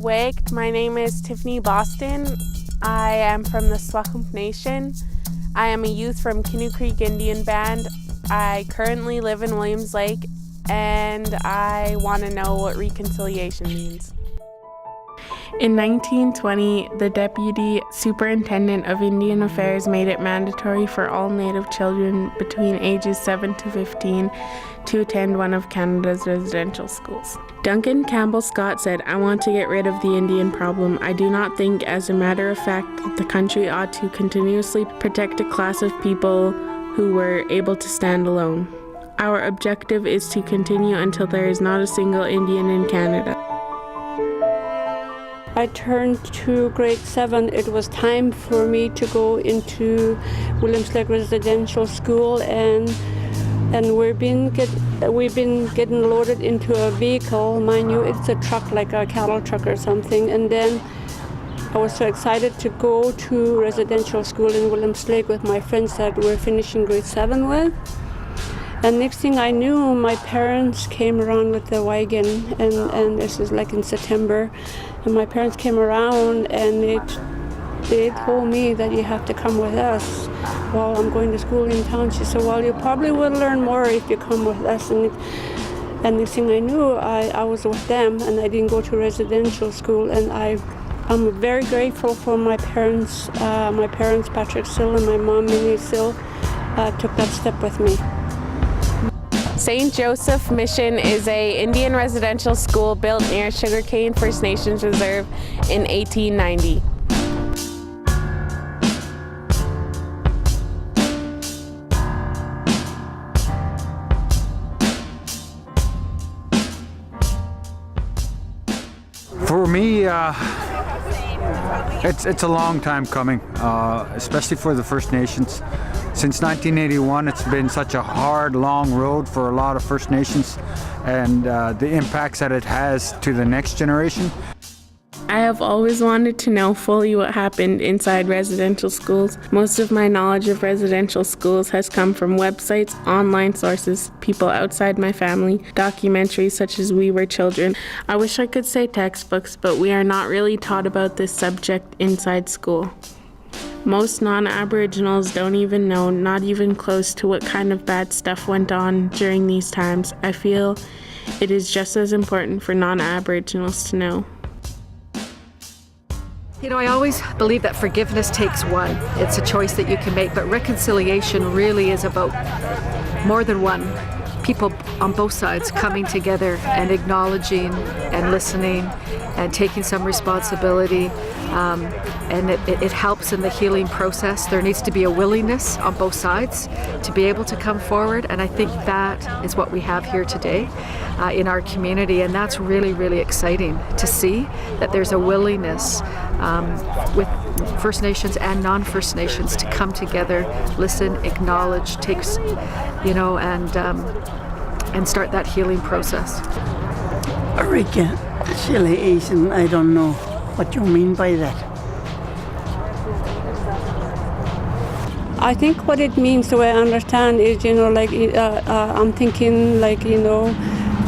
Wegt. My name is Tiffany Boston. I am from the esk'etemc Nation. I am a youth from Canoe Creek Indian Band. I currently live in Williams Lake, and I want to know what reconciliation means. In 1920, the Deputy Superintendent of Indian Affairs made it mandatory for all Native children between ages 7 to 15 to attend one of Canada's residential schools. Duncan Campbell Scott said, "I want to get rid of the Indian problem. I do not think, as a matter of fact, that the country ought to continuously protect a class of people who were able to stand alone. Our objective is to continue until there is not a single Indian in Canada." I turned to grade 7. It was time for me to go into Williams Lake Residential School, and we've been getting loaded into a vehicle. Mind you, it's a truck, like a cattle truck or something. And then I was so excited to go to residential school in Williams Lake with my friends that we're finishing grade 7 with. And next thing I knew, my parents came around with the wagon, and this is like in September. And my parents came around and they told me that you have to come with us while I'm going to school in town. She said, "Well, you probably will learn more if you come with us." And next thing I knew, I was with them, and I didn't go to residential school. And I'm very grateful for my parents. Patrick Sill, and my mom, Renae Sill, took that step with me. St. Joseph Mission is an Indian residential school built near Sugarcane First Nations Reserve in 1890. For me, it's a long time coming, especially for the First Nations. Since 1981, it's been such a hard, long road for a lot of First Nations, and the impacts that it has to the next generation. I have always wanted to know fully what happened inside residential schools. Most of my knowledge of residential schools has come from websites, online sources, people outside my family, documentaries such as We Were Children. I wish I could say textbooks, but we are not really taught about this subject inside school. Most non-Aboriginals don't even know, not even close to what kind of bad stuff went on during these times. I feel it is just as important for non-Aboriginals to know. You know, I always believe that forgiveness takes one. It's a choice that you can make, but reconciliation really is about more than one. People on both sides coming together and acknowledging and listening and taking some responsibility, and it helps in the healing process. There needs to be a willingness on both sides to be able to come forward, and I think that is what we have here today in our community, and that's really, really exciting to see that there's a willingness with First Nations and non-First Nations to come together, listen, acknowledge, takes, and start that healing process. Reconciliation, I don't know what you mean by that. I think what it means, the way I understand, is, I'm thinking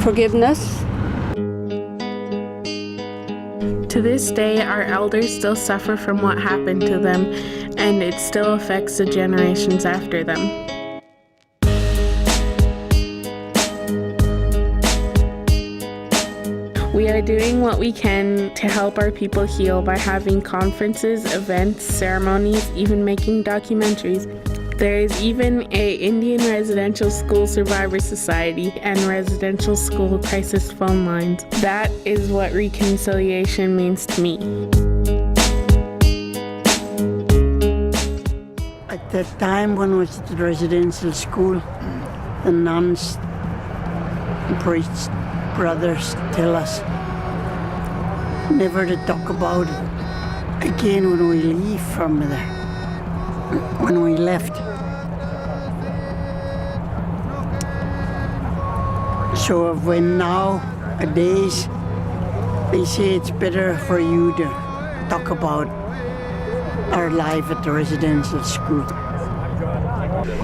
forgiveness. To this day, our elders still suffer from what happened to them, and it still affects the generations after them. We are doing what we can to help our people heal by having conferences, events, ceremonies, even making documentaries. There is even a Indian Residential School Survivor Society and residential school crisis phone lines. That is what reconciliation means to me. At that time when I was at the residential school, the nuns, priests, brothers tell us never to talk about it again when we leave from there. When we left. So when nowadays they say it's better for you to talk about our life at the residential school.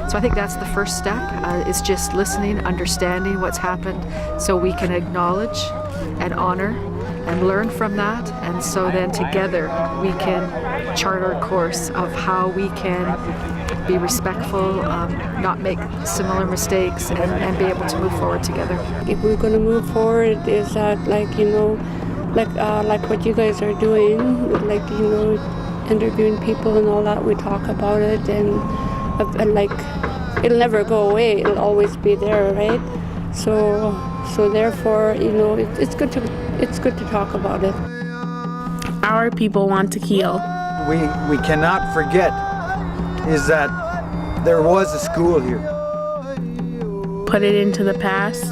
So I think that's the first step, is just listening, understanding what's happened, so we can acknowledge and honor and learn from that. And so then together we can chart our course of how we can be respectful, not make similar mistakes, and be able to move forward together. If we're going to move forward, is that like what you guys are doing, like interviewing people and all that. We talk about it, and like it'll never go away. It'll always be there, right? So therefore, it's good to talk about it. Our people want to heal. We cannot forget is that there was a school here. Put it into the past.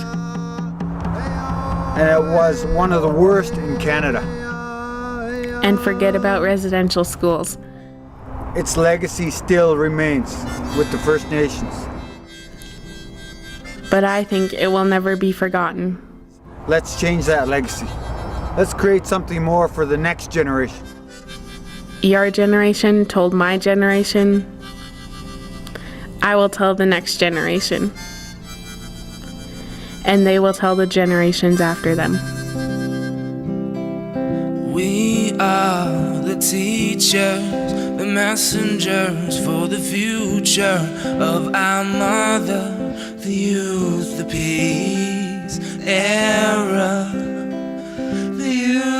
And it was one of the worst in Canada. And forget about residential schools. Its legacy still remains with the First Nations. But I think it will never be forgotten. Let's change that legacy. Let's create something more for the next generation. Your generation told my generation. I will tell the next generation. And they will tell the generations after them. We are the teachers, the messengers for the future of our mother, the youth, the peace era. The youth,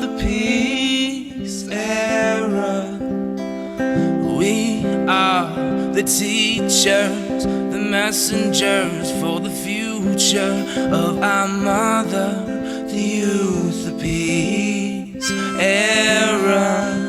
the peace era. We are the teachers, the messengers for the future of our mother, the youth, the peace era.